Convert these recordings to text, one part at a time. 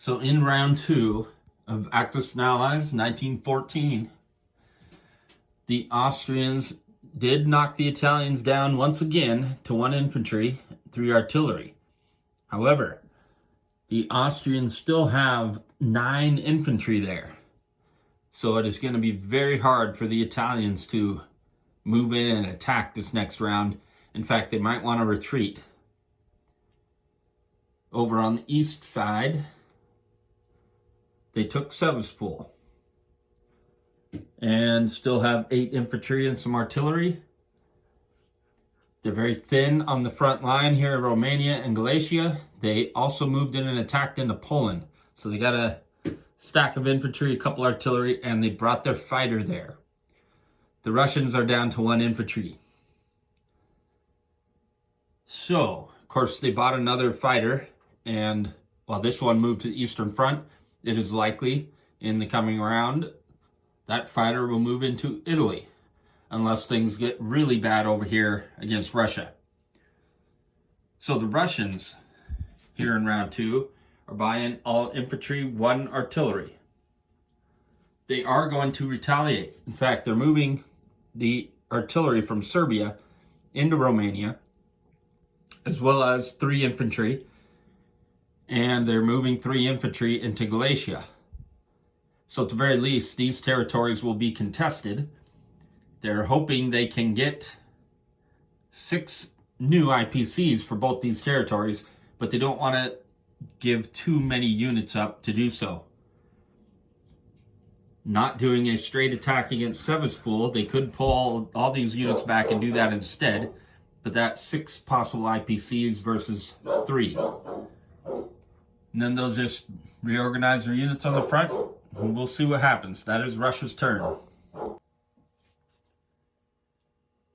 So in round 2 of Axis and Allies 1914, the Austrians did knock the Italians down once again to 1 infantry, 3 artillery. However, the Austrians still have 9 infantry there. So it is going to be very hard for the Italians to move in and attack this next round. In fact, they might want to retreat. Over on the east side, they took Sevastopol and still have 8 infantry and some artillery. They're very thin on the front line here in Romania and Galicia. They also moved in and attacked into Poland. So they got a stack of infantry, a couple artillery, and they brought their fighter there. The Russians are down to 1 infantry. So, of course, they bought another fighter, and while this one moved to the Eastern Front, it is likely in the coming round that fighter will move into Italy, unless things get really bad over here against Russia. So the Russians here in round 2 are buying all infantry, 1 artillery. They are going to retaliate. In fact, they're moving the artillery from Serbia into Romania, as well as 3 infantry, and they're moving 3 infantry into Galicia. So at the very least, these territories will be contested. They're hoping they can get 6 new IPCs for both these territories, but they don't want to give too many units up to do so. Not doing a straight attack against Sevastopol, they could pull all these units back and do that instead, but that's 6 possible IPCs versus 3. And then they'll just reorganize their units on the front, and we'll see what happens. That is Russia's turn.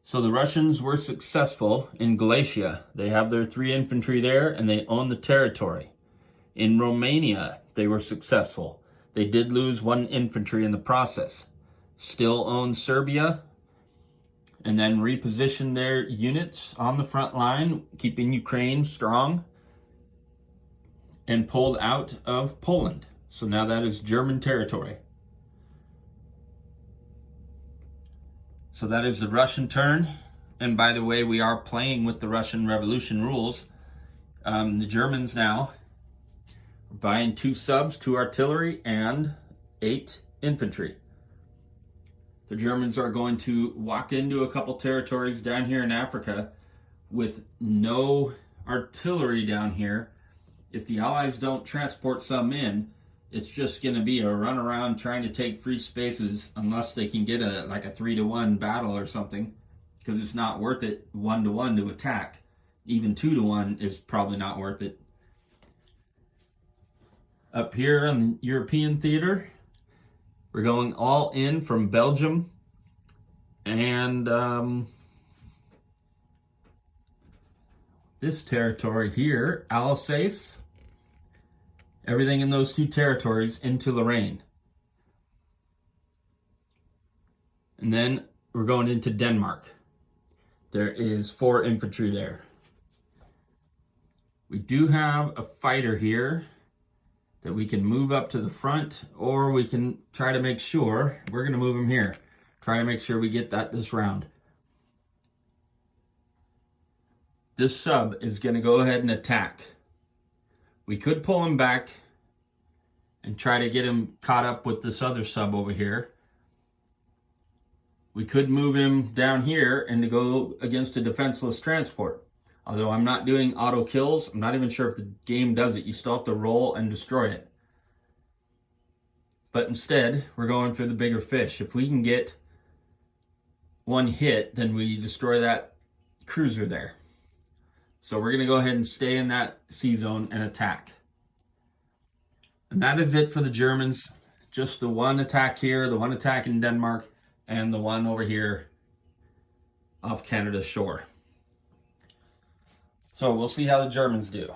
So the Russians were successful in Galicia. They have their 3 infantry there, and they own the territory. In Romania, they were successful. They did lose 1 infantry in the process. Still own Serbia, and then reposition their units on the front line, keeping Ukraine strong, and pulled out of Poland. So now that is German territory. So that is the Russian turn. And by the way, we are playing with the Russian Revolution rules. The Germans now are buying 2 subs, 2 artillery, and 8 infantry. The Germans are going to walk into a couple territories down here in Africa with no artillery down here. If the Allies don't transport some in, it's just going to be a run around trying to take free spaces unless they can get a 3-to-1 battle or something, because it's not worth it 1-to-1 to attack. Even 2-to-1 is probably not worth it. Up here on the European theater, we're going all in from Belgium and this territory here, Alsace. Everything in those 2 territories into Lorraine. And then we're going into Denmark. There is 4 infantry there. We do have a fighter here that we can move up to the front, or we can try to make sure, we're going to move him here, try to make sure we get that this round. This sub is going to go ahead and attack. We could pull him back and try to get him caught up with this other sub over here. We could move him down here and to go against a defenseless transport. Although I'm not doing auto kills, I'm not even sure if the game does it. You still have to roll and destroy it. But instead, we're going for the bigger fish. If we can get 1 hit, then we destroy that cruiser there. So we're going to go ahead and stay in that sea zone and attack. And that is it for the Germans. Just the 1 attack here, the 1 attack in Denmark, and the 1 over here off Canada's shore. So we'll see how the Germans do.